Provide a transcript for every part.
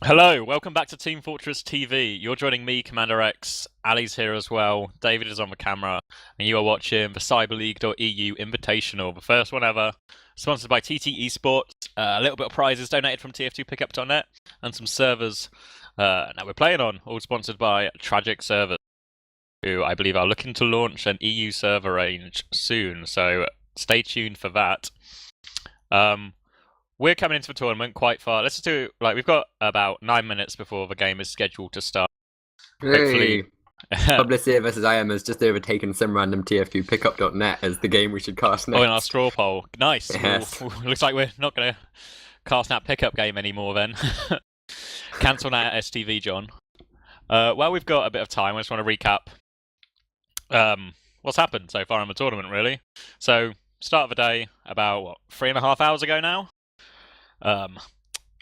Hello, welcome back to teamfortress.tv. You're joining me, Commander X. Ali's here as well. David is on the camera, and you are watching the CyberLeague.EU Invitational, the first one ever, sponsored by TT Esports. A little bit of prizes donated from TF2pickup.net, and some servers that we're playing on, all sponsored by Tragic Servers, who I believe are looking to launch an EU server range soon. So stay tuned for that. We're coming into the tournament quite far. Let's just do we've got about 9 minutes before the game is scheduled to start. Hey, Hopefully, Publiclir versus IM has just overtaken some random TF2 pickup.net as the game we should cast in our next. straw poll. Nice. Yes. Looks like we're not going to cast that pickup game anymore then. Cancel that STV, John. Well, we've got a bit of time. I just want to recap what's happened so far in the tournament, really. So, start of the day about 3.5 hours ago now.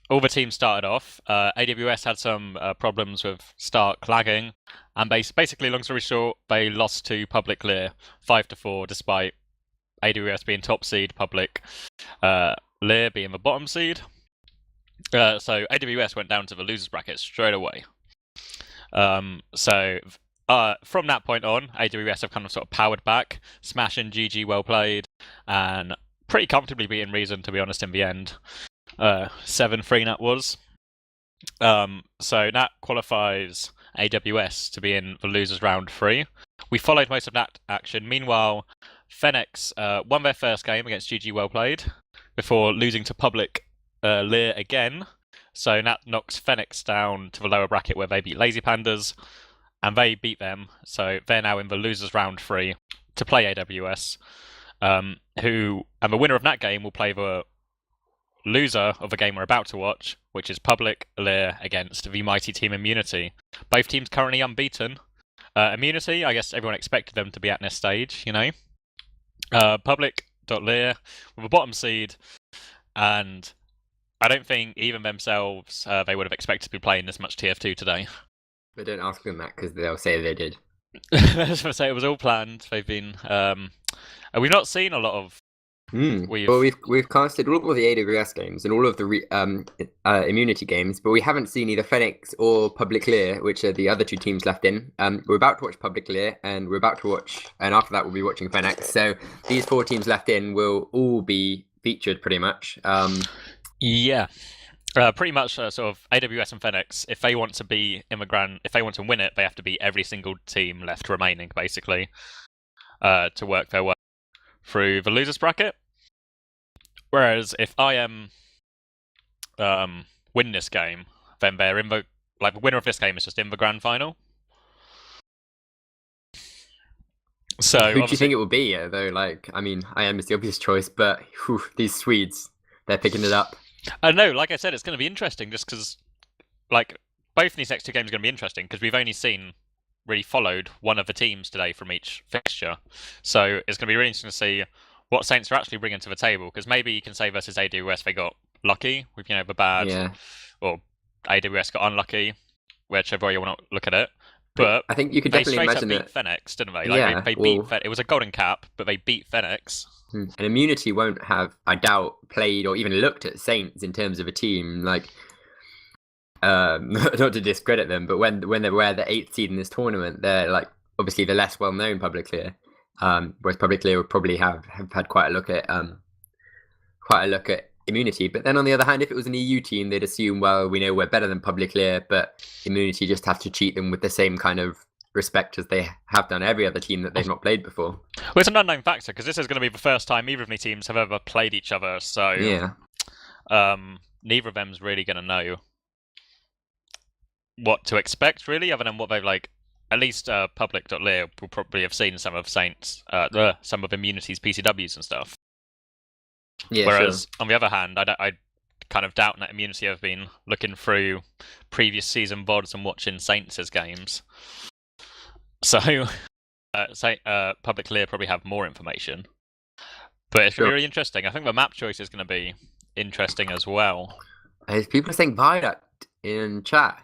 All the teams started off. AWS had some problems with Stark lagging, and basically, long story short, they lost to Publiclir 5-4, despite AWS being top seed, Publiclir being the bottom seed. So AWS went down to the losers bracket straight away. From that point on, AWS have kind of sort of powered back, smashing GG, well played, and pretty comfortably beating Reason, to be honest, in the end. 7-3 that was. So that qualifies AWS to be in the losers round 3. We followed most of that action. Meanwhile, Fenix won their first game against GG Well Played before losing to Publiclir again. So that knocks Fenix down to the lower bracket where they beat Lazy Pandas, and they beat them. So they're now in the losers round 3 to play AWS. And the winner of that game will play the loser of the game we're about to watch, which is Publiclir against the mighty team Immunity. Both teams currently unbeaten. Immunity, I guess everyone expected them to be at this stage, you know. Public.lir with a bottom seed, and I don't think even themselves they would have expected to be playing this much TF2 today. But don't ask them that because they'll say they did. I was going to say it was all planned. They've been. We've not seen a lot of. Well, we've casted all of the AWS games and all of the Immunity games, but we haven't seen either Fenix or Publiclir, which are the other two teams left in. We're about to watch Publiclir, and and after that we'll be watching Fenix. So these 4 teams left in will all be featured pretty much. Yeah. Pretty much, sort of AWS and Fenix. If they want to be in the if they want to win it, they have to beat every single team left remaining, basically, to work their way through the losers bracket. Whereas if IM win this game, then they're in the winner of this game is just in the grand final. So who do you think it will be? Though, I mean, IM is the obvious choice, but these Swedes, they're picking it up. I don't know. Like I said, it's going to be interesting just because, both of these next 2 games are going to be interesting because we've only really followed one of the teams today from each fixture. So it's going to be really interesting to see what Saints are actually bringing to the table, because maybe you can say versus AWS they got lucky with the bad, or AWS got unlucky, whichever way you want to look at it. But I think you could they definitely imagine beat Fenix, didn't they? They beat it was a golden cap, but they beat Fenix. And Immunity won't have, I doubt, played or even looked at Saints in terms of a team. Not to discredit them, but when they were the 8th seed in this tournament, they're obviously the less well-known Publiclir. Whereas Publiclir would probably have had quite a look at Immunity. But then on the other hand, if it was an EU team, they'd assume, well, we know we're better than Publiclir, but Immunity just have to treat them with the same kind of respect as they have done every other team that they've not played before. Well, it's an unknown factor because this is going to be the first time either of these teams have ever played each other. So yeah, neither of them's really going to know what to expect, really, other than what they've at least Public.lir will probably have seen some of Saints, some of Immunity's PCWs and stuff. Yeah, whereas on the other hand, I kind of doubt that Immunity have been looking through previous season VODs and watching Saints' games. So, Publiclir probably have more information. But it's going to be really interesting. I think the map choice is going to be interesting as well. People are saying Viaduct in chat.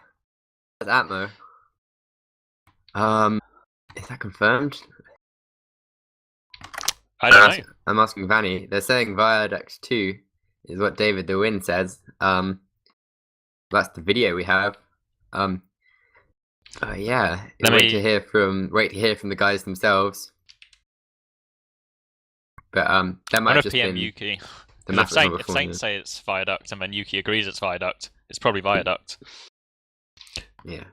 That's Atmo. Is that confirmed? I don't know. I'm asking Vanny. They're saying Viaduct 2 is what David the Win says. that's the video we have. Yeah, Let wait me- to hear from the guys themselves. But that might I have wonder if just PM been Yuki. the Because map if Saints say it's Viaduct and then Yuki agrees it's Viaduct, it's probably Viaduct. Yeah.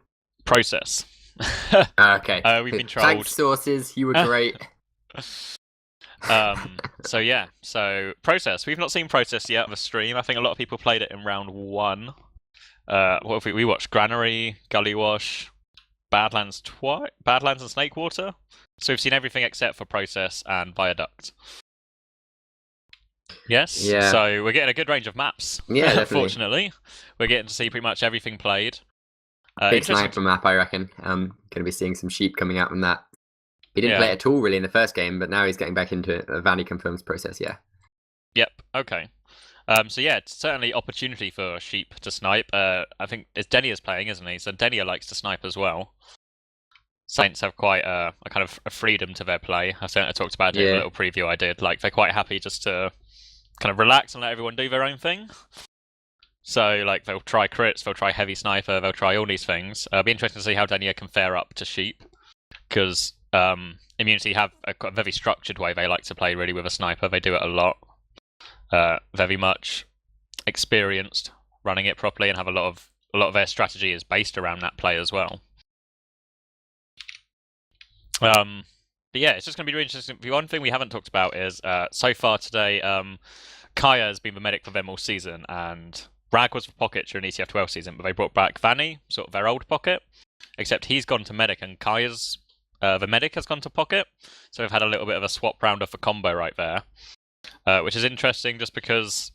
Process. Okay. We've been Thanks, trolled. sources. You were great. So Process. We've not seen Process yet on the stream. I think a lot of people played it in round 1. What have we watched? Granary, Gully Wash, Badlands and Snakewater. So we've seen everything except for Process and Viaduct. Yes. Yeah. So we're getting a good range of maps. Yeah, definitely. Unfortunately, we're getting to see pretty much everything played. Big sniper map, I reckon. Going to be seeing some sheep coming out from that. He didn't play it at all really in the first game, but now he's getting back into it. Vanny confirms Process. Yeah. Yep. Okay. So yeah, it's certainly opportunity for sheep to snipe. I think it's Denia's playing, isn't he? So Denia likes to snipe as well. Saints have quite a kind of a freedom to their play. I talked about it in a little preview I did. Like they're quite happy just to kind of relax and let everyone do their own thing. So like they'll try crits, they'll try heavy sniper, they'll try all these things. It'll be interesting to see how Denia can fare up to sheep, because Immunity have a very structured way they like to play really with a sniper. They do it a lot. Very much experienced running it properly, and have a lot of their strategy is based around that play as well. But yeah, it's just going to be really interesting. The one thing we haven't talked about is so far today, Kaya has been the medic for them all season, and Rag was for Pocket during ETF 12 season, but they brought back Vanny, sort of their old Pocket, except he's gone to medic, and Kaya's the medic has gone to Pocket, so we've had a little bit of a swap round off a combo right there, which is interesting just because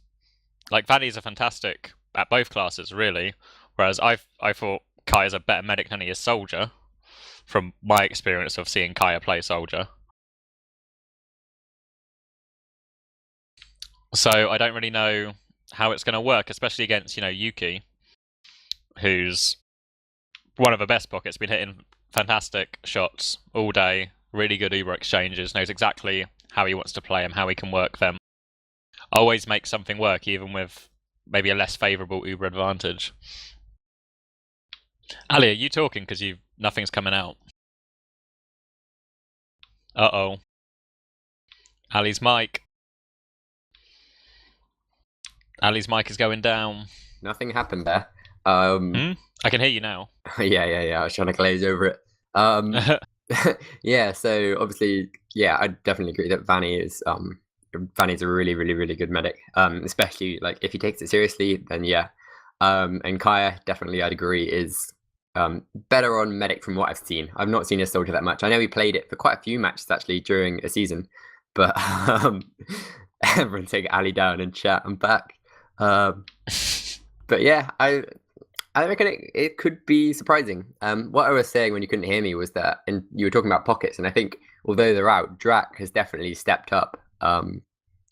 like Vanny's are fantastic at both classes really, whereas I thought Kaya's a better medic than he is soldier, from my experience of seeing Kaya play soldier. So I don't really know how it's going to work, especially against, Yuki, who's one of the best Pockets, been hitting fantastic shots all day, really good Uber exchanges, knows exactly how he wants to play them, how he can work them. Always makes something work, even with maybe a less favourable Uber advantage. Ali, are you talking because nothing's coming out? Uh-oh. Ali's mic. Ali's mic is going down. Nothing happened there. I can hear you now. Yeah. I was trying to glaze over it. Yeah, so obviously, yeah, I definitely agree that Vanny's a really, really, really good medic. Especially like if he takes it seriously, then yeah. And Kaya, definitely I'd agree, is better on medic from what I've seen. I've not seen his soldier that much. I know he played it for quite a few matches actually during a season, but everyone take Ali down in chat. I'm back. But yeah, I reckon it could be surprising. What I was saying when you couldn't hear me was that, and you were talking about Pockets, and I think although they're out, Drak has definitely stepped up. Drak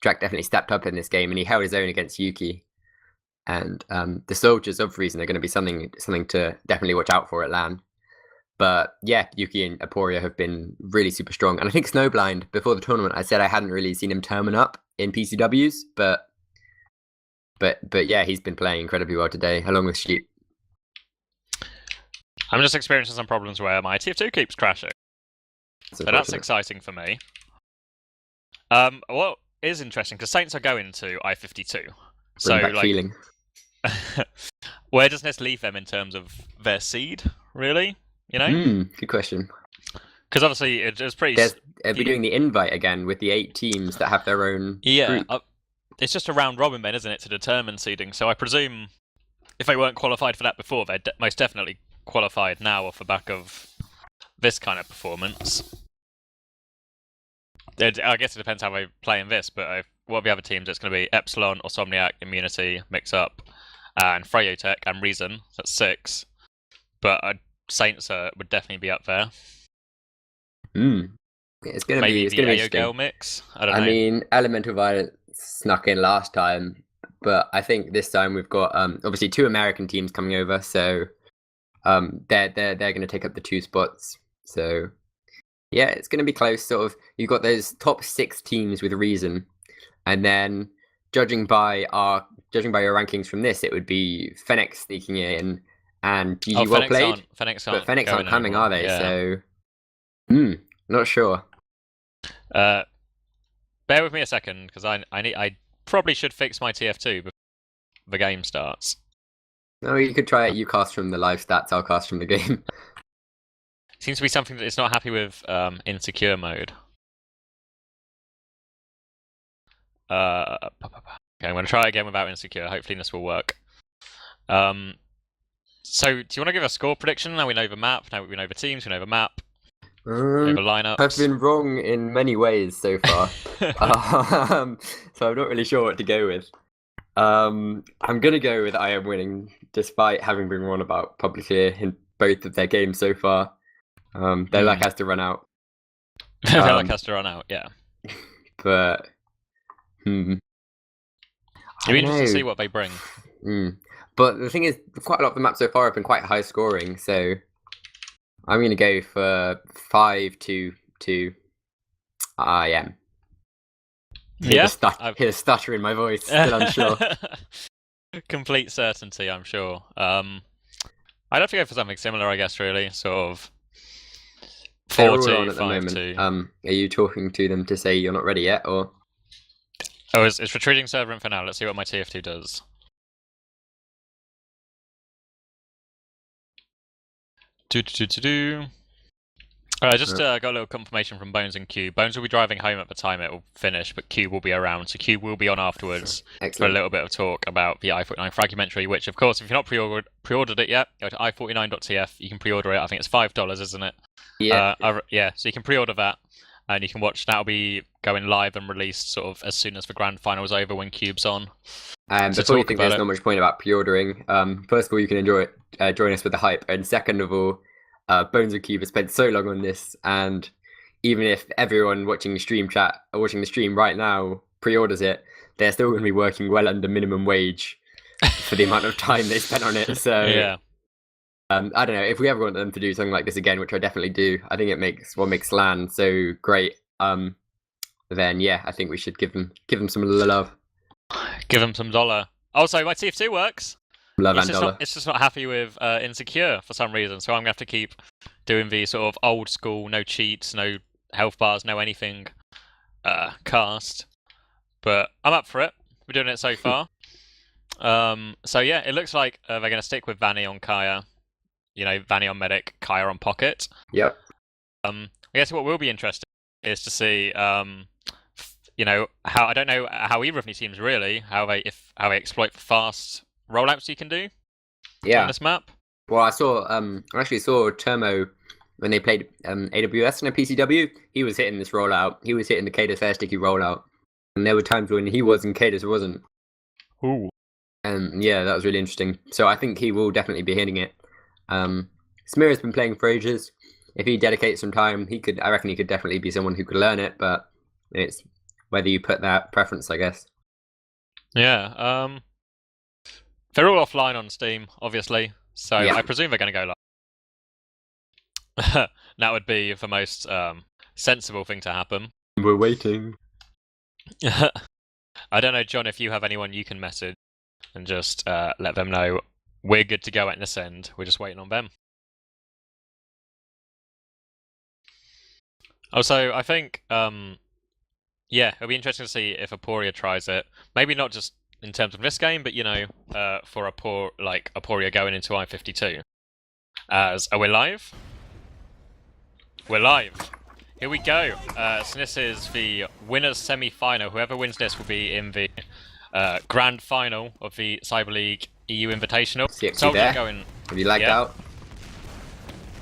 definitely stepped up in this game, and he held his own against Yuki. And the soldiers, of reason, are going to be something to definitely watch out for at LAN. But yeah, Yuki and Aporia have been really super strong. And I think Snowblind, before the tournament, I said I hadn't really seen him turn up in PCWs, but yeah, he's been playing incredibly well today, along with Sheep. I'm just experiencing some problems where my TF2 keeps crashing. So that's exciting for me. What is interesting, because Saints are going to I-52. So back feeling. Where does this leave them in terms of their seed, really? Good question. Because obviously it's pretty... They'll be doing the invite again with the 8 teams that have their own group. It's just a round robin then, isn't it, to determine seeding. So I presume if they weren't qualified for that before, they're most definitely qualified now off the back of this kind of performance. I guess it depends how they play in this, but what are the other teams? It's going to be Epsilon, Osomniac, Immunity, Mix Up, and Freyotech and Reason. That's 6. But Saints would definitely be up there. It's going to be AO mix. I don't know. I mean, Elemental Violence snuck in last time, but I think this time we've got obviously 2 American teams coming over, so they're going to take up the 2 spots. So yeah, it's going to be close. Sort of, you've got those top 6 teams with Reason, and then judging by our judging by your rankings from this, it would be Fenix sneaking in and GG well played. Fenix But Fenix aren't coming, anymore. are they? Yeah. So, not sure. Bear with me a second, because I probably should fix my TF2 before the game starts. No, you could try it. You cast from the live stats, I'll cast from the game. Seems to be something that it's not happy with insecure mode. Okay, I'm going to try again without insecure. Hopefully this will work. So, do you want to give a score prediction? Now we know the map, now we know the teams, we know the map, we know the lineups. I've been wrong in many ways so far. So I'm not really sure what to go with. I'm going to go with I am winning, despite having been wrong about Publiclir in both of their games so far. Their luck has to run out. Their luck has to run out, yeah. But, it'll be interesting to see what they bring. But the thing is, quite a lot of the maps so far have been quite high scoring, so I'm going to go for 5-2 to IM. Yeah? Hear a stutter in my voice, still unsure. Complete certainty, I'm sure. I'd have to go for something similar, I guess, really. Sort of 4-2, 5-2. Are you talking to them to say you're not ready yet, or? Oh, it's retreating server for now. Let's see what my TF2 does. I just got a little confirmation from Bones and Q. Bones will be driving home at the time it will finish, but Q will be around, so Q will be on afterwards for a little bit of talk about the i49 fragmentary, which, of course, if you've not pre-ordered it yet, go to i49.tf. You can pre-order it. I think it's $5, isn't it? Yeah. So you can pre-order that, and you can watch. That'll be going live and released sort of as soon as the grand final is over when Cube's on. Before you think there's not much point about pre-ordering, first of all, you can enjoy it, join us with the hype, and second of all, Bones and Cube have spent so long on this, and even if everyone watching the stream chat or watching the stream right now pre-orders it, they're still going to be working well under minimum wage for the amount of time they spent on it. So yeah. I don't know if we ever want them to do something like this again, which I definitely do. I think it makes what makes LAN so great. Then yeah, I think we should give them some love. Give them some dollar. Also, my TF2 works. It's just not happy with Insecure for some reason, so I'm going to have to keep doing the sort of old school, no cheats, no health bars, no anything cast. But I'm up for it. We're doing it so far. So yeah, it looks like they're going to stick with Vanny on Kaya. You know, Vanny on Medic, Kaya on Pocket. Yep. I guess what will be interesting is to see, you know, how I don't know how either of these teams really how they exploit fast rollouts you can do on this map. Well, I actually saw Termo when they played AWS in a PCW. He was hitting this rollout. He was hitting the Kados Fair Sticky rollout, and there were times when he was and Kados wasn't. Ooh. And yeah, that was really interesting. So I think he will definitely be hitting it. Smear's been playing for ages. If he dedicates some time, I reckon he could definitely be someone who could learn it. But it's whether you put that preference, I guess. Yeah. They're all offline on Steam, obviously, so yeah. I presume they're going to go live. That would be the most sensible thing to happen. We're waiting. I don't know, John, if you have anyone you can message and just let them know we're good to go at this end. We're just waiting on them. Also, I think, yeah, it'll be interesting to see if Aporia tries it. Maybe not just in terms of this game, but you know, for Aporia going into I-52. Are we live? We're live. Here we go. So this is the winners semi-final. Whoever wins this will be in the grand final of the CyberLeague.EU Invitational. So there. Have you lagged out?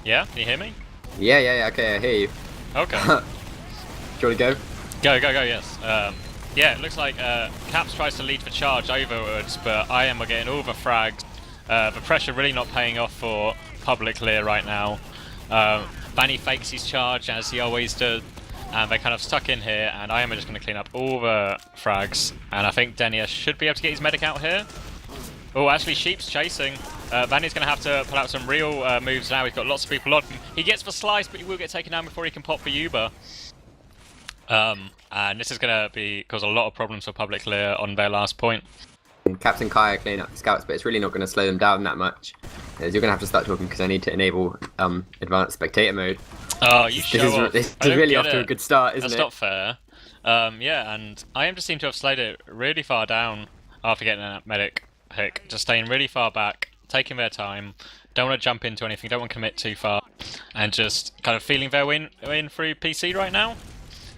Yeah, can you hear me? Yeah, okay, I hear you. Okay. Do you want to go? Go, yes. Yeah, it looks like Caps tries to lead the charge overwards, but I am getting all the frags. The pressure really not paying off for Publiclir right now. Vanny fakes his charge as he always does, and they're kind of stuck in here, and I am just going to clean up all the frags, and I think Denia should be able to get his medic out here. Oh, actually Sheep's chasing. Vanny's going to have to pull out some real moves now. He's got lots of people on him. He gets the slice, but he will get taken down before he can pop the Uber. And this is going to cause a lot of problems for Publiclir on their last point. Caps and Kai are clearing up the scouts, but it's really not going to slow them down that much. As you're going to have to start talking because I need to enable advanced spectator mode. Oh, you show off. This is really off to a good start, isn't it? That's not fair. Yeah, and IM just seem to have slowed it really far down after getting that medic pick. Just staying really far back, taking their time, don't want to jump into anything, don't want to commit too far, and just kind of feeling their win through PC right now.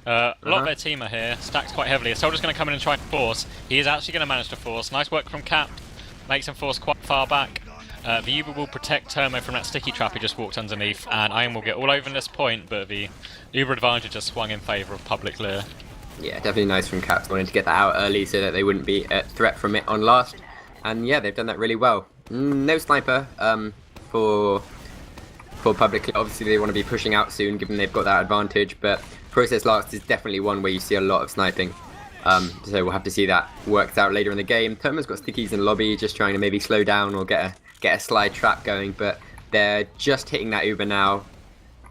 A lot of their team are here, stacked quite heavily. A soldier's going to come in and try and force. He is actually going to manage to force. Nice work from Cap. Makes him force quite far back. The Uber will protect Termo from that sticky trap he just walked underneath, and Iron will get all over in this point, but the Uber advantage has swung in favour of Publiclir. Yeah, definitely nice from Caps, wanting to get that out early so that they wouldn't be a threat from it on last. And yeah, they've done that really well. No sniper for Publiclir. Obviously they want to be pushing out soon given they've got that advantage, but Process Last is definitely one where you see a lot of sniping. So we'll have to see that worked out later in the game. Termo's got stickies in lobby, just trying to maybe slow down or get a slide trap going, but they're just hitting that Uber now.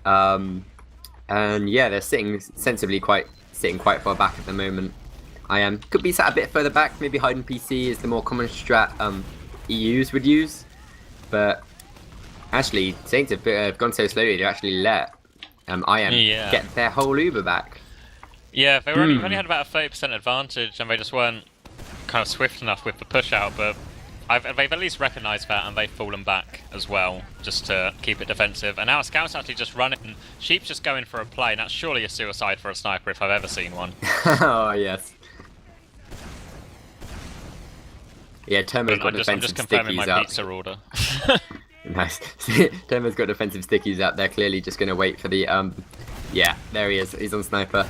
And yeah, they're sitting quite far back at the moment. Could be sat a bit further back, maybe hiding PC is the more common strat EUs would use. But actually, Saints have gone so slowly, they actually let get their whole Uber back. Yeah, they only had about a 30% advantage, and they just weren't kind of swift enough with the push out, but they've at least recognised that, and they've fallen back as well, just to keep it defensive. And now Scout's actually just running. Sheep's just going for a play, and that's surely a suicide for a sniper if I've ever seen one. Oh, yes. Yeah, Termo's got defensive stickies up. I'm just confirming my pizza order. Nice. Termo's got defensive stickies up. They're clearly just going to wait for the... yeah, there he is. He's on sniper.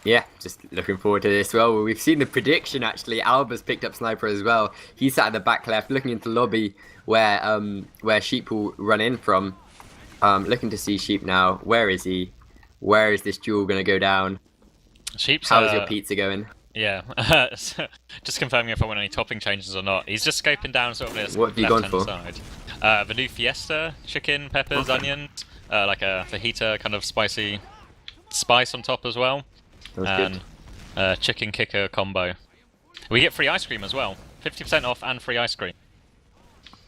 Yeah, just looking forward to this. Well, we've seen the prediction actually. Alba's picked up sniper as well. He's sat at the back left, looking into lobby where Sheep will run in from. Looking to see Sheep now. Where is he? Where is this duel going to go down? Sheep's, how's your pizza going? Yeah, so just confirming if I want any topping changes or not. He's just scoping down sort of this left-hand side. The new Fiesta, chicken, peppers, onions, like a fajita kind of spicy spice on top as well. That's good. Chicken kicker combo. We get free ice cream as well. 50% off and free ice cream.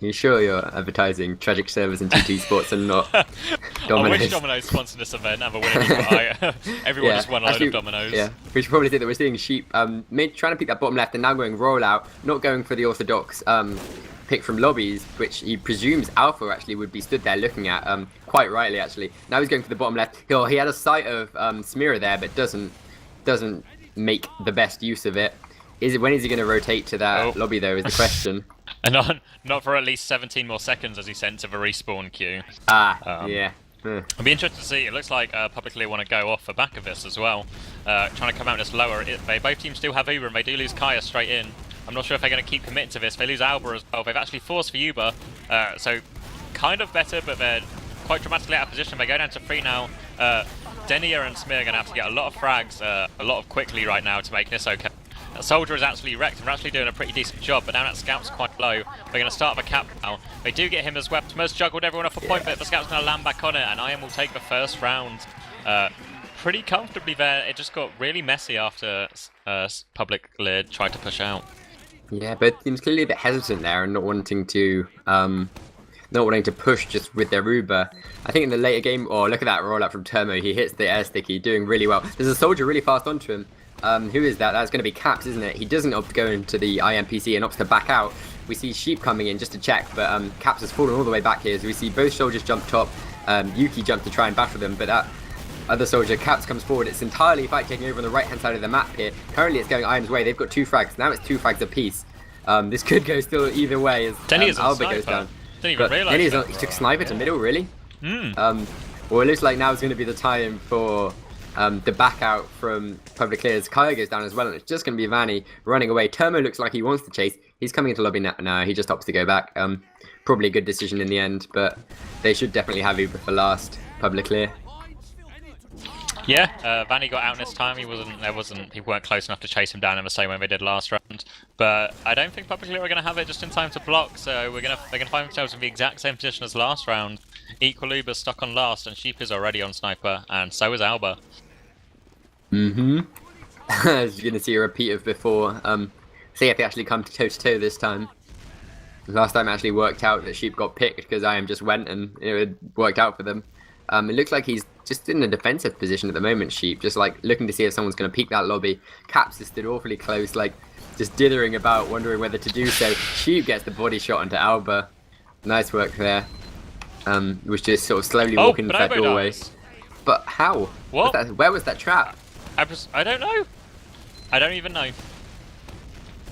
You sure you're advertising Tragic Servers and TT Sports and not Domino's? I wish Domino's sponsored this event and we're winning, but everyone just won a load of Domino's. Yeah, we should probably say that we're seeing Sheep trying to pick that bottom left and now going rollout, not going for the orthodox pick from lobbies, which he presumes Alpha actually would be stood there looking at, quite rightly actually. Now he's going for the bottom left. He had a sight of Smira there, but doesn't make the best use of it. When is he going to rotate to that lobby though is the question. And not for at least 17 more seconds as he sent to the respawn queue. Yeah. I'd be interested to see. It looks like Publicly want to go off the back of this as well. Trying to come out just lower. Both teams still have Uber and they do lose Kaya straight in. I'm not sure if they're going to keep committed to this. They lose Alba as well. They've actually forced for Uber. So kind of better, but they're quite dramatically out of position. They go down to 3 now. Denia and Smear are going to have to get a lot of frags, a lot of quickly right now to make this okay. That soldier is actually wrecked and we're actually doing a pretty decent job, but now that scout's quite low. They're going to start the cap now. They do get him as well. Most juggled everyone off a point, but the scout's going to land back on it, and IM will take the first round pretty comfortably there. It just got really messy after Publiclir tried to push out. Yeah, but teams clearly a bit hesitant there and not wanting to push just with their Uber. I think in the later game, look at that rollout from Termo. He hits the air sticky, doing really well. There's a soldier really fast onto him. Who is that? That's going to be Caps, isn't it? He doesn't opt to go into the IMPC and opts to back out. We see Sheep coming in just to check, but Caps has fallen all the way back here. So we see both soldiers jump top. Yuki jumped to try and battle them, but that other soldier, Caps, comes forward. It's entirely fight taking over on the right-hand side of the map here. Currently it's going IM's way. They've got 2 frags. Now it's 2 frags apiece. This could go still either way as Alba goes down. Didn't even realise he took sniper to middle, really? Well, it looks like now is going to be the time for the back out from Publiclir as Kaya goes down as well, and it's just going to be Vanny running away. Termo looks like he wants to chase. He's coming into lobby now. No, he just opts to go back. Probably a good decision in the end, but they should definitely have Uber for last, Publiclir. Yeah, Vanny got out in this time. People weren't close enough to chase him down in the same way they did last round. But I don't think Publicly are going to have it just in time to block. So they're going to find themselves in the exact same position as last round. Equal Uber stuck on last, and Sheep is already on sniper, and so is Alba. As you're going to see a repeat of before. See if they actually come toe to toe this time. Last time it actually worked out that Sheep got picked because IM just went and it worked out for them. It looks like he's just in a defensive position at the moment, Sheep, just like looking to see if someone's going to peek that lobby. Caps is stood awfully close, like just dithering about, wondering whether to do so. Sheep gets the body shot onto Alba. Nice work there. Was just sort of slowly walking into that doorway. Dies. But how? What? Where was that trap? I don't know. I don't even know.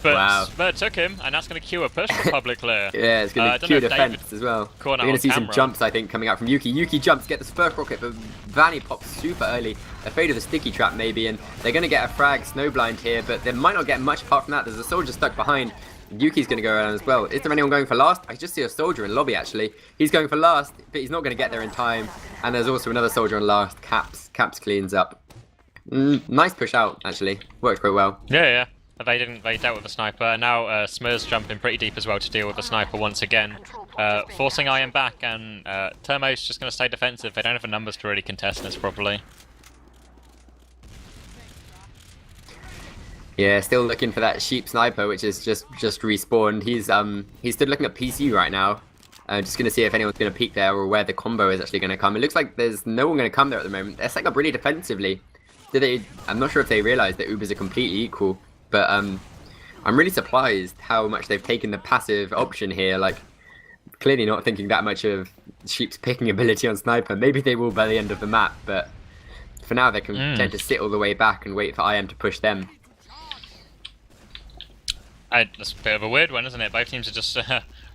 But Wow. Spur took him, and that's going to cue a push for Publiclir. Yeah, it's going to cue defense as well. We're going to see some jumps, I think, coming out from Yuki. Yuki jumps, get the Spurk Rocket, but Vanny pops super early. Afraid of the sticky trap, maybe, and they're going to get a frag snowblind here, but they might not get much apart from that. There's a soldier stuck behind. Yuki's going to go around as well. Is there anyone going for last? I just see a soldier in lobby, actually. He's going for last, but he's not going to get there in time. And there's also another soldier on last. Caps cleans up. Nice push out, actually. Worked quite well. Yeah. They dealt with the sniper. Now Smur's jumping pretty deep as well to deal with the sniper once again. Forcing IM back, and Termo's just going to stay defensive. They don't have the numbers to really contest this properly. Yeah, still looking for that Sheep sniper, which is just respawned. He's stood looking at PC right now. Just going to see if anyone's going to peek there or where the combo is actually going to come. It looks like there's no one going to come there at the moment. They're set up really defensively. I'm not sure if they realise that Ubers are completely equal, but I'm really surprised how much they've taken the passive option here. Like, clearly not thinking that much of Sheep's picking ability on sniper. Maybe they will by the end of the map, but for now they can tend to sit all the way back and wait for IM to push them. That's a bit of a weird one, isn't it? Both teams are just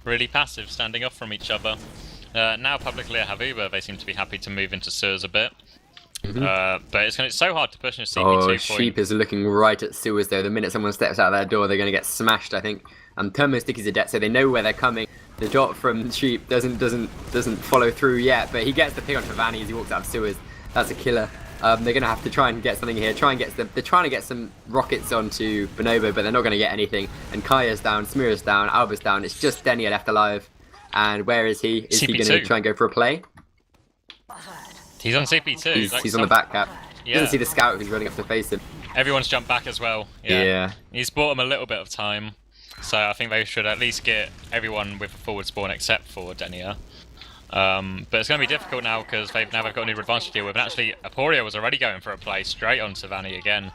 really passive, standing off from each other. Now Publiclir have Uber, they seem to be happy to move into Sewers a bit. But it's so hard to push in a CP2 point. Sheep is looking right at Sewers though. The minute someone steps out of that door, they're going to get smashed, I think. Thermo Sticky's a debt, so they know where they're coming. The dot from Sheep doesn't follow through yet, but he gets the pick onto Vanny as he walks out of Sewers. That's a killer. They're going to have to try and get something here. They're trying to get some rockets onto Bonobo, but they're not going to get anything. And Kaya's down, Smear's down, Alba's down. It's just Denia left alive. And where is he? Is he going to try and go for a play? He's on CP2. He's on the back cap. He doesn't see the scout who's running up to face him. Everyone's jumped back as well. Yeah. He's bought him a little bit of time. So I think they should at least get everyone with a forward spawn except for Denia. But it's going to be difficult now because they've got a new advantage to deal with. And actually, Aporio was already going for a play straight onto Vanny again.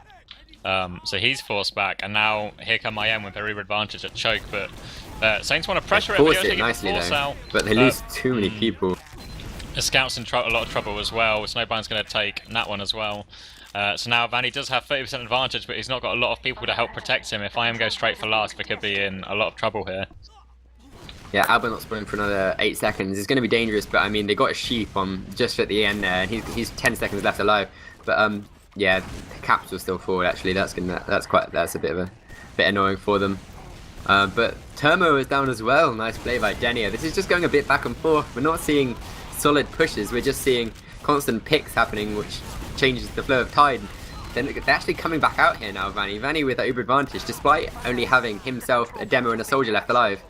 So he's forced back, and now here come IM with their advantage at choke. But Saints want to pressure it. Force it nicely though, but they lose too many people. The scout's in a lot of trouble as well. Snowblind's going to take that one as well. So now Vanny does have 30% advantage, but he's not got a lot of people to help protect him. If IM goes straight for last, they could be in a lot of trouble here. Yeah, Alba not spawning for another 8 seconds. It's going to be dangerous, but I mean, they got a Sheep on just at the end there, and he's 10 seconds left alive. But yeah, Caps will still forward. Actually, that's a bit annoying for them. But Termo is down as well. Nice play by Denia. This is just going a bit back and forth. We're not seeing solid pushes. We're just seeing constant picks happening, which changes the flow of tide. Then they're actually coming back out here now. Vanny with that uber advantage, despite only having himself, a demo, and a soldier left alive.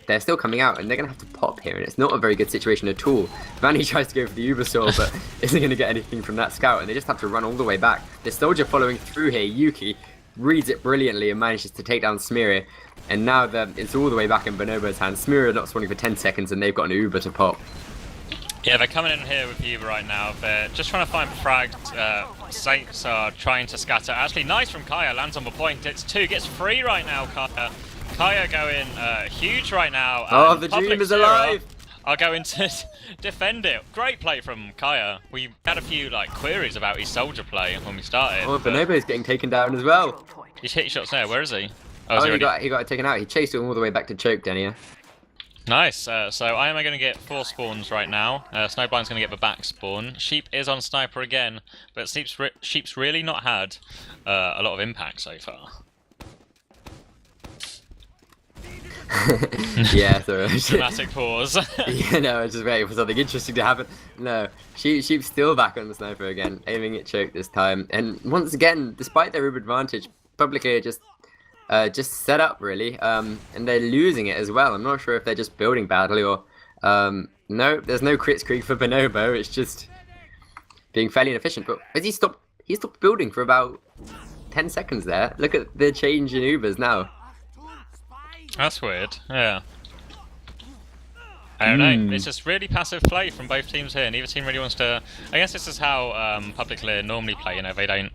They're still coming out, and they're going to have to pop here, and it's not a very good situation at all. Vanny tries to go for the Uber Saw, but isn't going to get anything from that scout, and they just have to run all the way back. The soldier following through here, Yuki, reads it brilliantly and manages to take down Smeary, and now it's all the way back in Bonobo's hands. Smeary not spawning for 10 seconds, and they've got an Uber to pop. Yeah, they're coming in here with Uber right now. They're just trying to find frags. Saints are trying to scatter. Actually, nice from Kaya, lands on the point. It's 2, gets 3 right now, Kaya. Kaya going huge right now. Oh, the dream is alive! Are going to defend it. Great play from Kaya. We had a few queries about his soldier play when we started. Oh, Bonobo's getting taken down as well. He's hit shots there. Where is he? Oh, he got it taken out. He chased him all the way back to choke, Denia. Nice. So I am going to get 4 spawns right now. Snowblind's going to get the back spawn. Sheep is on sniper again, but Sheep's really not had a lot of impact so far. Yeah, sorry. Dramatic pause. Yeah, no, I was just waiting for something interesting to happen. No, Sheep's still back on the sniper again, aiming at choke this time. And once again, despite their Uber advantage, Publiclir just set up really, and they're losing it as well. I'm not sure if they're just building badly or no, there's no crit streak for Bonobo. It's just being fairly inefficient. But as he stopped building for about 10 seconds there. Look at the change in Ubers now. That's weird. Yeah. I don't know. It's just really passive play from both teams here. Neither team really wants to. I guess this is how Publiclir normally play. You know, they don't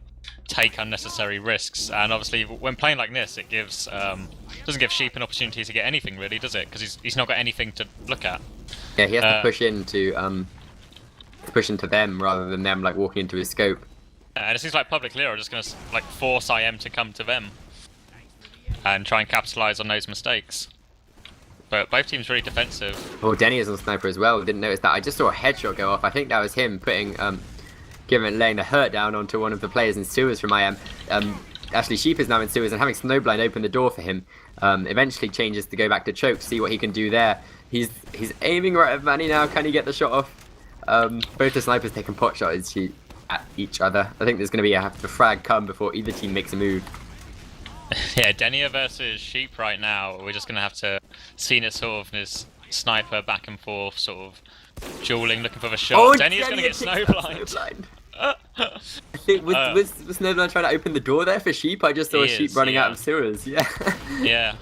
take unnecessary risks, and obviously when playing like this, it gives doesn't give Sheep an opportunity to get anything really, does it? Because he's not got anything to look at. Yeah, he has to push into them rather than them like walking into his scope. And it seems like Publiclir are just going to like force IM to come to them and try and capitalize on those mistakes. But both teams really defensive. Oh, Denny is on sniper as well. Didn't notice that. I just saw a headshot go off. I think that was him putting, laying the hurt down onto one of the players in sewers from IM. Actually, Sheep is now in sewers and having Snowblind open the door for him. Eventually changes to go back to choke, see what he can do there. He's aiming right at Manny now. Can he get the shot off? Both the snipers taking pot shots at each other. I think there's going to be a frag come before either team makes a move. Yeah, Denia versus Sheep right now. We're just going to have to see this sort of this sniper back and forth, sort of dueling, looking for the shot. Oh, Denia's going to get snowblind. I think was Snowblind trying to open the door there for Sheep? I just saw a Sheep running out of sewers. Yeah. Yeah.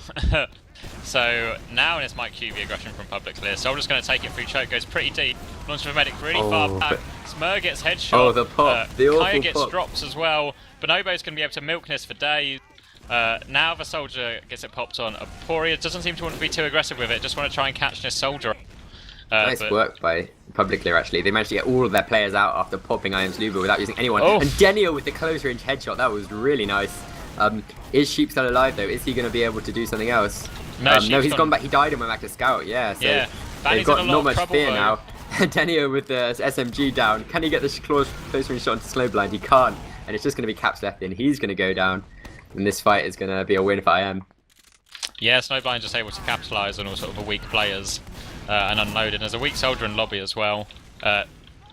So now it's Mike QB aggression from Publiclir. So I'm just going to take it through choke. Goes pretty deep. Launches the medic really far back. Smur gets headshot. Oh, the pop. The awful Kaya gets pop. drops as well. Bonobo's going to be able to milk this for days. Now the soldier gets it popped on. Aporia doesn't seem to want to be too aggressive with it. Just want to try and catch this soldier. Nice work by Publiclir, actually. They managed to get all of their players out after popping IM's Luba without using anyone. Oh. And Denio with the close range headshot. That was really nice. Is Sheep still alive, though? Is he going to be able to do something else? No, no, he's gone back. He died and went back to scout. Yeah, so yeah, they've got not much fear though. now. Denio with the SMG down. Can he get the close range shot into Snowblind? He can't. And it's just going to be Caps left in. He's going to go down. And this fight is going to be a win for IM. Yeah, Snowblind just able to capitalise on all sort of the weak players and unload it. There's a weak soldier in lobby as well.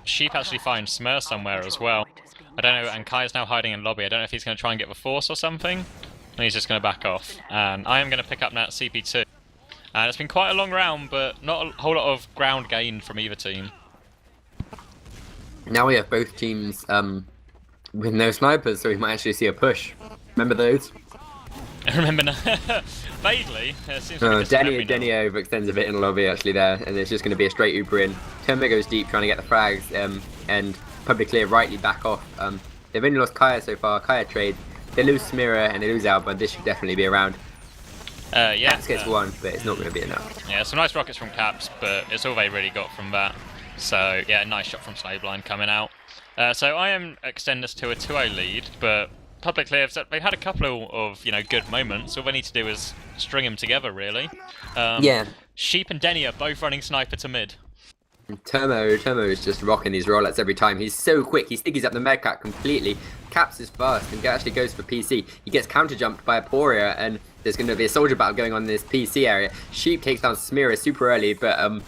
Sheep actually finds Smur somewhere as well. I don't know, and Kai's now hiding in lobby. I don't know if he's going to try and get the force or something. And he's just going to back off. And I am going to pick up now at CP2. And it's been quite a long round, but not a whole lot of ground gained from either team. Now we have both teams with no snipers, so we might actually see a push. Remember those? I remember vaguely. It seems like Denny overextends a bit in the lobby actually there, and it's just going to be a straight Uber in. Terma goes deep trying to get the frags, and Publiclir rightly back off. They've only lost Kaya so far. Kaya trade. They lose Smira and they lose Alba. This should definitely be around. Yeah. Caps gets one, but it's not going to be enough. Yeah, some nice rockets from Caps, but it's all they really got from that. So yeah, nice shot from Snowblind coming out. So I am extend this to a 2-0 lead, but Publiclir, they've had a couple of good moments. All they need to do is string them together, really. Yeah. Sheep and Denny are both running sniper to mid. Termo is just rocking these rollouts every time. He's so quick. He stickies up the medcat completely. Caps is fast and actually goes for PC. He gets counter jumped by Aporia, and there's going to be a soldier battle going on in this PC area. Sheep takes down Smira super early, but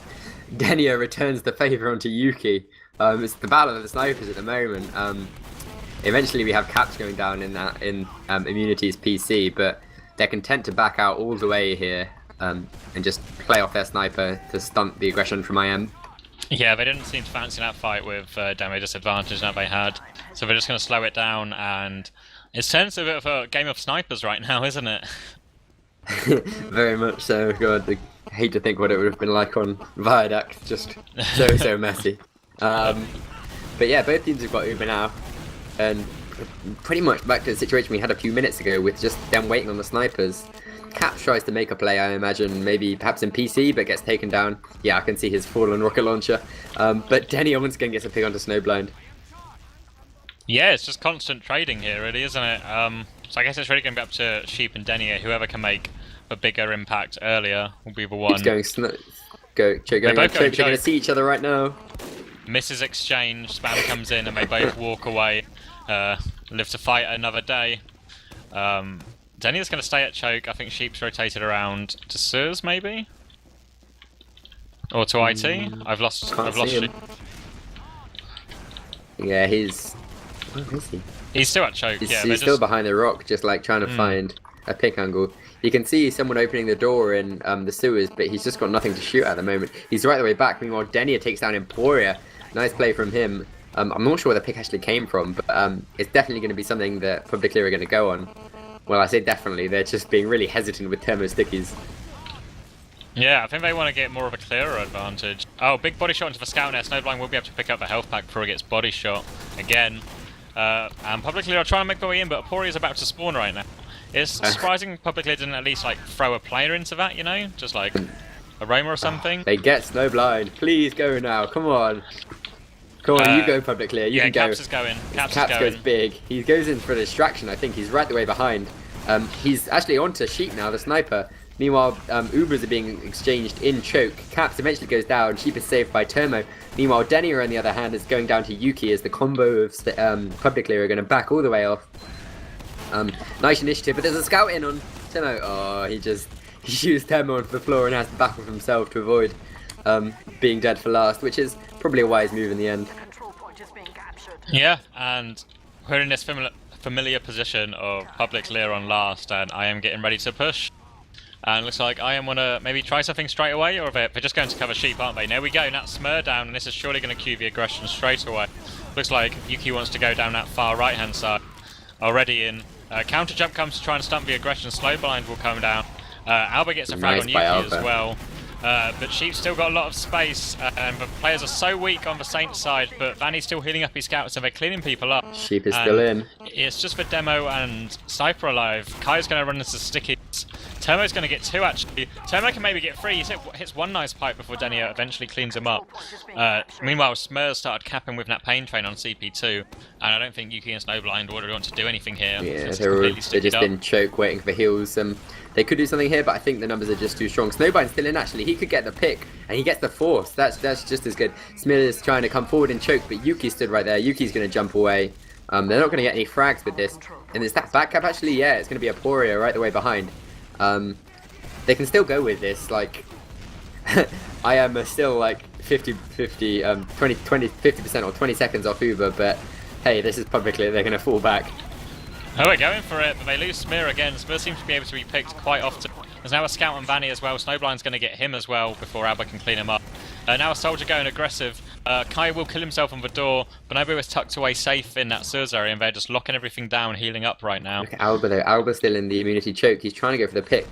Denia returns the favor onto Yuki. It's the battle of the snipers at the moment. Eventually we have Caps going down in Immunity's PC, but they're content to back out all the way here and just play off their sniper to stunt the aggression from IM. Yeah, they didn't seem to fancy that fight with demo disadvantage that they had, so they're just going to slow it down, and it's turned to a bit of a game of snipers right now, isn't it? Very much so. God, I hate to think what it would have been like on Viaduct. Just so messy. But yeah, both teams have got Uber now, and pretty much back to the situation we had a few minutes ago with just them waiting on the snipers. Caps tries to make a play, I imagine, maybe perhaps in PC, but gets taken down. Yeah, I can see his fallen rocket launcher. But Denny once again gets a pick onto Snowblind. Yeah, it's just constant trading here, really, isn't it? So I guess it's really going to be up to Sheep and Denny. Whoever can make a bigger impact earlier will be the one. Keeps going They're going to see each other right now. Misses exchange, spam comes in, and they both walk away. Live to fight another day. Denny is going to stay at choke. I think Sheep's rotated around to Surs, maybe? Or to IT? I've lost Sheep. Yeah, he's... Where is he? He's still at choke, He's still behind the rock, just like trying to find a pick angle. You can see someone opening the door in the sewers, but he's just got nothing to shoot at the moment. He's right the way back. Meanwhile, Denia takes down Emporia. Nice play from him. I'm not sure where the pick actually came from, but it's definitely going to be something that Publiclir are going to go on. Well, I say definitely. They're just being really hesitant with thermo stickies. Yeah, I think they want to get more of a clearer advantage. Oh, big body shot into the scout nest. Snowblind will be able to pick up the health pack before he gets body shot again. And Publiclir are trying to make their way in, but Apori is about to spawn right now. It's surprising Publiclir didn't at least like throw a player into that, you know? Just like a Roma or something. They get Snowblind. Please go now. Come on. Come on, you go Publiclir. You can go. Caps is going. Caps goes big. He goes in for a distraction, I think. He's right the way behind. He's actually onto Sheep now, the sniper. Meanwhile, Ubers are being exchanged in choke. Caps eventually goes down. Sheep is saved by Termo. Meanwhile, Denier, on the other hand, is going down to Yuki as the combo of Publiclir are going to back all the way off. Nice initiative, but there's a scout in on Termo. Oh, he shoots Termo onto the floor and has to back off himself to avoid being dead for last, which is probably a wise move in the end. Yeah, and we're in this familiar position of Publiclir on last, and I am getting ready to push. And looks like I am want to maybe try something straight away, or they're just going to cover Sheep, aren't they? There we go, Nat Smur down, and this is surely going to cue the aggression straight away. Looks like Yuki wants to go down that far right-hand side. Already in. Counter jump comes to try and stunt the aggression, Snowblind will come down. Alba gets a frag on Yuki as well. But Sheep's still got a lot of space, and the players are so weak on the Saint side, but Vanny's still healing up his scouts, and they're cleaning people up. Sheep is still in. It's just for Demo and Cypher alive. Kai's going to run into stickies. Termo's going to get 2 actually. Termo can maybe get 3. He hits 1 nice pipe before Denier eventually cleans him up. Meanwhile, Smurs started capping with that pain train on CP2, and I don't think Yuki and Snowblind would want to do anything here. Yeah, they've just been choke waiting for heals. They could do something here, but I think the numbers are just too strong. Snowblind's still in actually. He could get the pick, and he gets the force. That's just as good. Smithers trying to come forward and choke, but Yuki stood right there. Yuki's going to jump away. They're not going to get any frags with this. And is that back cap actually? Yeah, it's going to be Aporia right the way behind. They can still go with this. Like, I am still like 50%, 50% or 20 seconds off Uber, but hey, this is Publicly. They're going to fall back. Oh, we're going for it, but they lose Smear again. Smear seems to be able to be picked quite often. There's now a scout on Vanny as well. Snowblind's going to get him as well before Alba can clean him up. Now a soldier going aggressive. Kai will kill himself on the door. Bonobo is tucked away safe in that Surs area, and they're just locking everything down, healing up right now. Look at Alba though. Alba's still in the immunity choke. He's trying to go for the pick.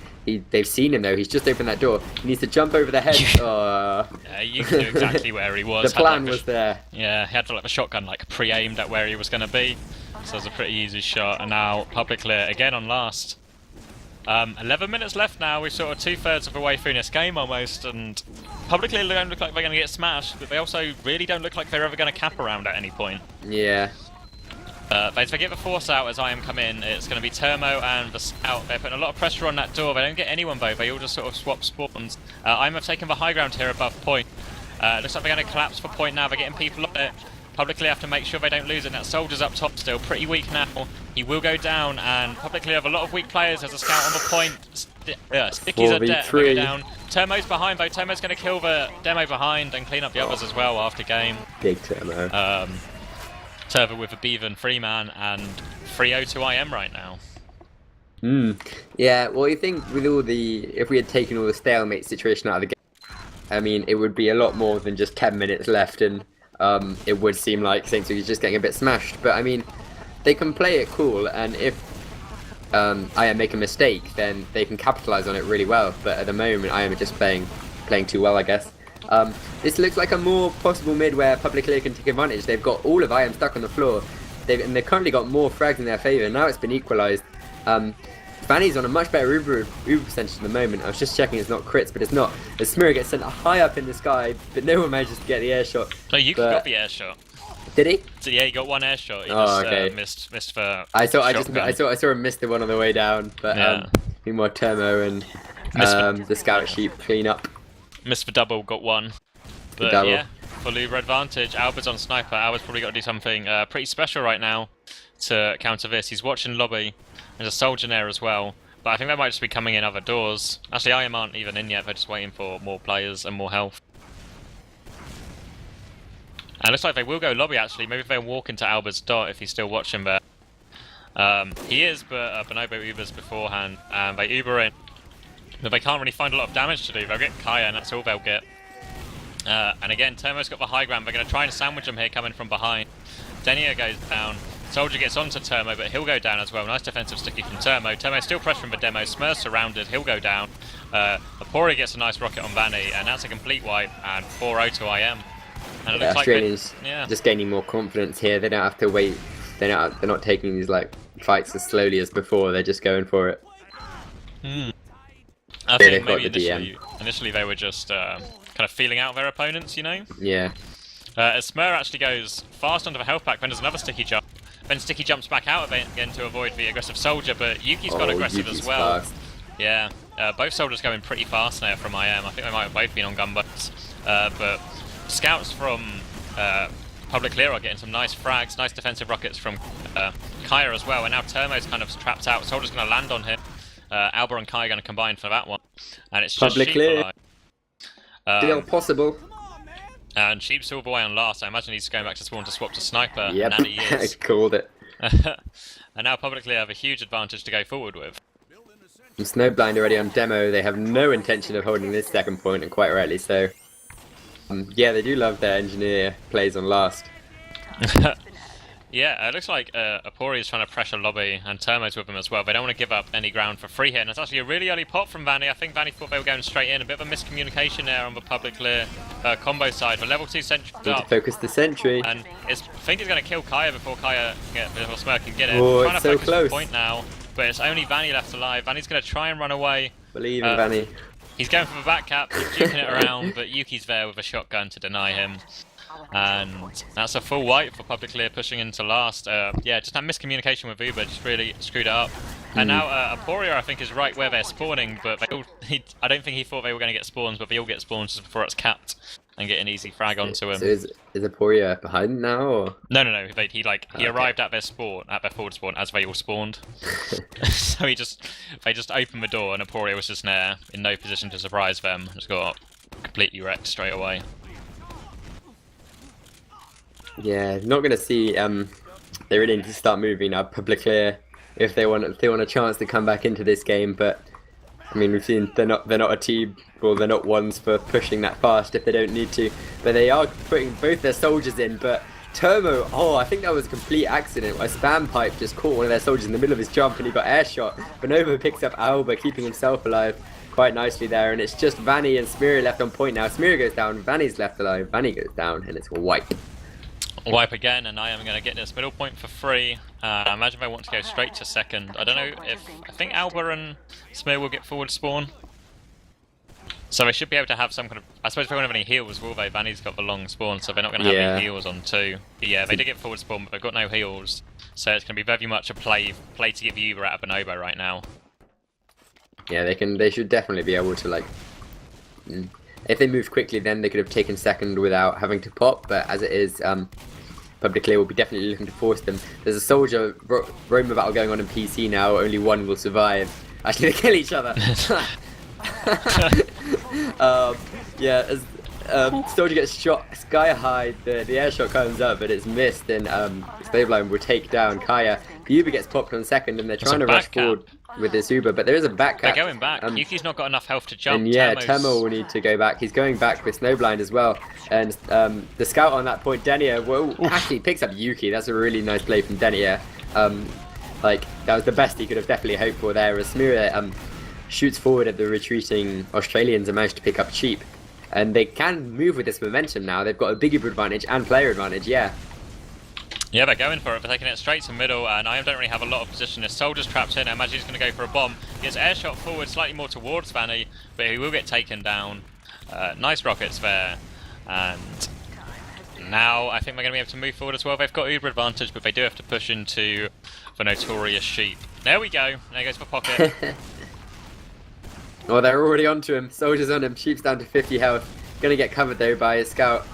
They've seen him though. He's just opened that door. He needs to jump over the hedge. Yeah, you knew exactly where he was. The plan was there. Yeah, he had like the shotgun like pre-aimed at where he was going to be. So it was a pretty easy shot. And now Publiclir again on last. 11 minutes left now. We're sort of 2/3 of the way through this game almost, and Publicly don't look like they're going to get smashed, but they also really don't look like they're ever going to cap around at any point. Yeah. But if they get the force out as I am come in, it's going to be Termo and the scout. They're putting a lot of pressure on that door. They don't get anyone though. They all just sort of swap spawns. I'm have taken the high ground here above point. Looks like they're going to collapse for point now. They're getting people on it. Publicly have to make sure they don't lose it. That soldier's up top still, pretty weak now. He will go down, and Publicly have a lot of weak players. There's a scout on the point. Stickies are dead. They go down. Termo's behind though. Termo's going to kill the demo behind and clean up the others as well after game. Big Termo. Tervo with a Beaven 3-man and 3-0 to IM right now. Yeah, well, you think with all the, if we had taken all the stalemate situation out of the game, I mean, it would be a lot more than just 10 minutes left, and it would seem like Saints are just getting a bit smashed. But I mean, they can play it cool, and if IM make a mistake, then they can capitalize on it really well. But at the moment, IM are just playing too well, I guess. This looks like a more possible mid where Publicly can take advantage. They've got all of IM stuck on the floor, and they've currently got more frags in their favour. Now it's been equalised. Vanny's on a much better Uber percentage at the moment. I was just checking it's not crits, but it's not. The Smear gets sent high up in the sky, but no one manages to get the air shot. No, you got the air shot. Did he? So yeah, he got one air shot. He just missed for. I saw him miss the one on the way down, but meanwhile Termo and the scout sheep clean up. Missed for double, got one. But yeah, full Uber advantage. Albert's on sniper. Albert's probably got to do something pretty special right now to counter this. He's watching lobby. There's a soldier there as well, but I think they might just be coming in other doors. Actually, IM aren't even in yet. They're just waiting for more players and more health. And it looks like they will go lobby actually. Maybe if they walk into Albert's dot if he's still watching there. He is, but Bonobo Ubers beforehand, and they Uber in. But they can't really find a lot of damage to do. They'll get Kaya, and that's all they'll get. And again, Termo's got the high ground. They're going to try and sandwich him here coming from behind. Denier goes down. Soldier gets onto Termo, but he'll go down as well. Nice defensive sticky from Termo. Termo still pressuring the demo. Smur's surrounded. He'll go down. Apori gets a nice rocket on Vanny, and that's a complete wipe. And 4-0 to IM. And it looks like Australians just gaining more confidence here. They don't have to wait. They're not taking these like fights as slowly as before. They're just going for it. I think maybe initially they were just kind of feeling out their opponents, you know? Yeah. As Smur actually goes fast onto the health pack, then there's another sticky jump. Then Sticky jumps back out of it again to avoid the aggressive soldier, but Yuki's got aggressive as well. Fast. Yeah, both soldiers going pretty fast now from IM. I think they might have both been on gunboats. But scouts from Publiclir are getting some nice frags, nice defensive rockets from Kaya as well. And now Termo's kind of trapped out. Soldier's going to land on him. Alba and Kaya are going to combine for that one. And it's just Publiclir. Still possible. And Sheep's all the way on last. I imagine he's going back to spawn to swap to Sniper. Yep, And he is. called it. And now Publicly have a huge advantage to go forward with. And Snowblind already on demo. They have no intention of holding this second point, and quite rightly so. Yeah, they do love their engineer plays on last. Yeah, it looks like Apori is trying to pressure Lobby, and Termo's with him as well. They don't want to give up any ground for free here, and it's actually a really early pop from Vanny. I think Vanny thought they were going straight in. A bit of a miscommunication there on the Publiclir combo side. The level 2 sentry Need to focus the sentry. and I think it's going to kill Kaya before Smurf can get it. Oh, Trying it's to so focus close. the point now, but it's only Vanny left alive. Vanny's going to try and run away. Believe in Vanny. He's going for the back cap, he's juking it around, but Yuki's there with a shotgun to deny him. And that's a full wipe for Publiclir pushing into last. Yeah, just that miscommunication with Uber just really screwed it up. And now Aporia, I think, is right where they're spawning, but I don't think he thought they were going to get spawns, but they all get spawns just before it's capped and get an easy frag onto him. So is Aporia behind now? Or? No. He arrived at their spawn, at their forward spawn, as they all spawned. So they just opened the door, and Aporia was just there, in no position to surprise them. Just got completely wrecked straight away. Yeah, not going to see. They really need to start moving now. Publiclir, if they want a chance to come back into this game. But I mean, we've seen they're not a team. Well, they're not ones for pushing that fast if they don't need to. But they are putting both their soldiers in. But Termo, I think that was a complete accident. A spam pipe just caught one of their soldiers in the middle of his jump, and he got air shot. Bonobo picks up Alba, keeping himself alive quite nicely there. And it's just Vanny and Smeary left on point now. Smeary goes down, Vanny's left alive. Vanny goes down, and it's a wipe. Wipe again, and I am going to get this middle point for free. I imagine they want to go straight to second. I don't know if... I think Alba and Smear will get forward spawn. So they should be able to have some kind of... I suppose they won't have any heals, will they? Vanny's got the long spawn, so they're not going to have any heals on too. But yeah, they did get forward spawn, but they've got no heals. So it's going to be very much a play to give you out of Bonobo right now. Yeah, they should definitely be able to, like... If they moved quickly, then they could have taken second without having to pop, but as it is, Publiclir will be definitely looking to force them. There's a soldier Roma battle going on in PC now, only one will survive. Actually, they kill each other! Yeah, as soldier gets shot sky high, the air shot comes up, but it's missed, and Stabline will take down Kaya. The Uber gets popped on second, and they're trying to rush forward with this Uber, but there is a back cap. They're going back. Yuki's not got enough health to jump. And yeah, Termo will need to go back. He's going back with Snowblind as well. And the scout on that point, Denia, actually picks up Yuki. That's a really nice play from Denia. Like, that was the best he could have definitely hoped for there. As Smira shoots forward at the retreating Australians and managed to pick up Cheap. And they can move with this momentum now. They've got a big Uber advantage and player advantage, yeah. Yeah, they're going for it. They're taking it straight to middle, and I don't really have a lot of position. His soldier's trapped in. I imagine he's going to go for a bomb. He gets air shot forward, slightly more towards Vanny, but he will get taken down. Nice rockets there. And now I think they're going to be able to move forward as well. They've got Uber advantage, but they do have to push into the notorious Sheep. There we go. There goes for pocket. Well, they're already onto him. Soldiers on him. Sheep's down to 50 health. Going to get covered though by a scout.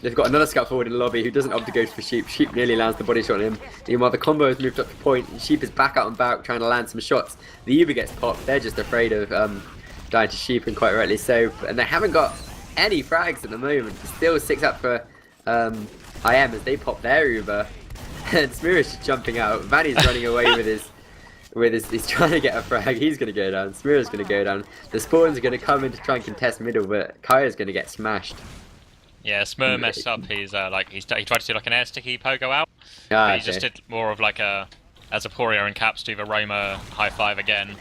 They've got another scout forward in the lobby who doesn't opt to go for Sheep. Sheep nearly lands the body shot on him. Meanwhile, the combo has moved up to point, and Sheep is back out and back trying to land some shots. The Uber gets popped. They're just afraid of dying to Sheep, and quite rightly so. And they haven't got any frags at the moment. Still 6 up for IM as they pop their Uber. And Smearish is jumping out. Vanny's running away with his... he's trying to get a frag. He's going to go down. Smear's going to go down. The spawns are going to come in to try and contest middle, but Kaya's going to get smashed. Yeah, Smur messed up. He's he tried to do like an air sticky pogo out, But he just did more of like a, as a Poria and Caps do the Roma high five again.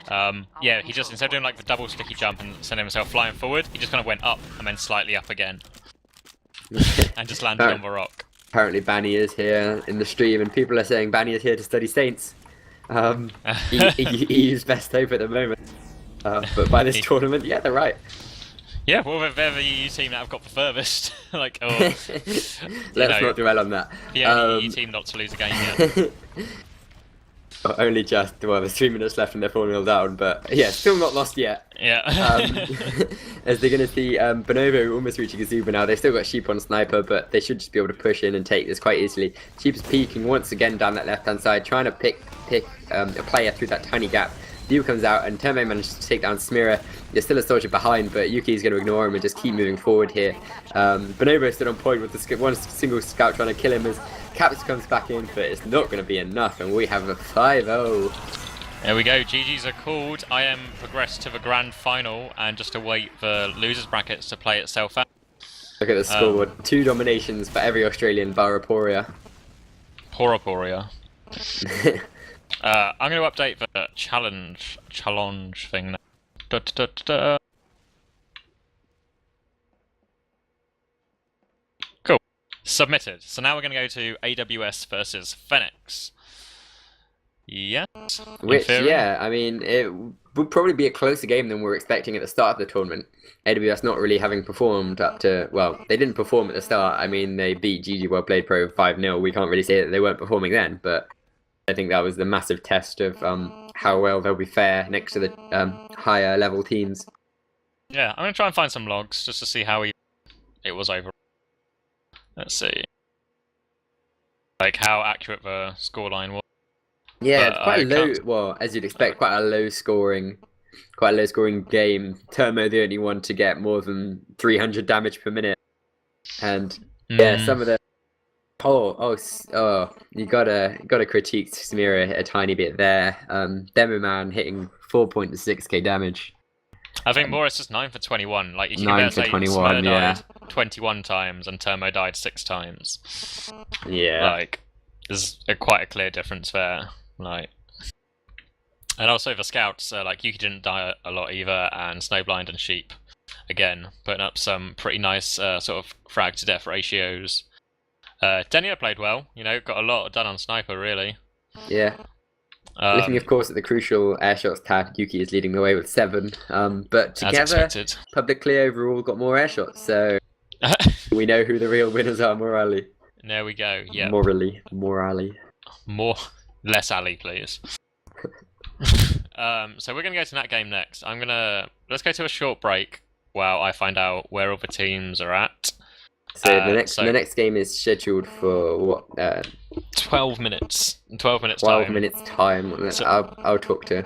Yeah, he just, instead of doing like the double sticky jump and sending himself flying forward, he just kind of went up and then slightly up again. And just landed on the rock. Apparently Banny is here in the stream, and people are saying Banny is here to study Saints. EU's best hope at the moment. But by this tournament, yeah, they're right. Yeah, well, they're the EU team that have got the furthest. Like, let's not dwell on that. The only EU team not to lose a game yet. Only just, well, there's 3 minutes left and they're 4-0 down, but yeah, still not lost yet. Yeah. As they're going to see Bonobo almost reaching a Zuba now. They've still got Sheep on Sniper, but they should just be able to push in and take this quite easily. Sheep is peeking once again down that left-hand side, trying to pick a player through that tiny gap. View comes out and Terme manages to take down Smira. There's still a soldier behind, but Yuki is going to ignore him and just keep moving forward here. Bonobo stood on point with the one single scout trying to kill him as Caps comes back in, but it's not going to be enough, and we have a 5-0. There we go, GG's are called. I am progressed to the grand final and just await the losers brackets to play itself out. Look at the scoreboard. 2 dominations for every Australian bar Poria. Poria. I'm going to update the challenge thing now. Cool. Submitted. So now we're going to go to AWS versus Phoenix. Yes. Which, yeah, I mean, it would probably be a closer game than we were expecting at the start of the tournament. AWS not really having performed up to, well, they didn't perform at the start. I mean, they beat GG Well Played Pro 5-0. We can't really say that they weren't performing then, but I think that was the massive test of how well they'll be fair next to the higher level teams. Yeah, I'm going to try and find some logs just to see how it was overall. Let's see. Like how accurate the scoreline was. Yeah, it's quite low. Well, as you'd expect, quite a low scoring game. Termo the only one to get more than 300 damage per minute, and yeah, some of the you gotta critique Smira a tiny bit there. Demo Man hitting 4.6k damage. I think Morris is 9 for 21. Like you can 9 for 21, yeah. Died 21 times and Termo died 6 times. Yeah, like there's quite a clear difference there. Like, and also the scouts, like Yuki didn't die a lot either, and Snowblind and Sheep again putting up some pretty nice sort of frag to death ratios. Denia played well, you know, got a lot done on Sniper really. Yeah. Looking, of course, at the crucial airshots tab, Yuki is leading the way with 7. But together, Publiclir overall got more airshots, so we know who the real winners are morally. There we go. Yeah. Morally. Less Ali, please. So we're gonna go to that game next. Let's go to a short break while I find out where all the teams are at. So the next game is scheduled for what? 12 minutes. 12 minutes. 12 minutes time. So, I'll talk to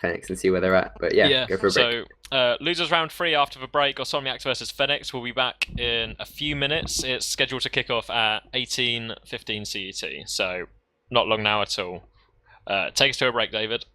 Phoenix and see where they're at. But yeah, go for a break. So losers round 3 after the break. Osomniacs versus Phoenix will be back in a few minutes. It's scheduled to kick off at 18:15 CET. So not long now at all. Take us to a break, David.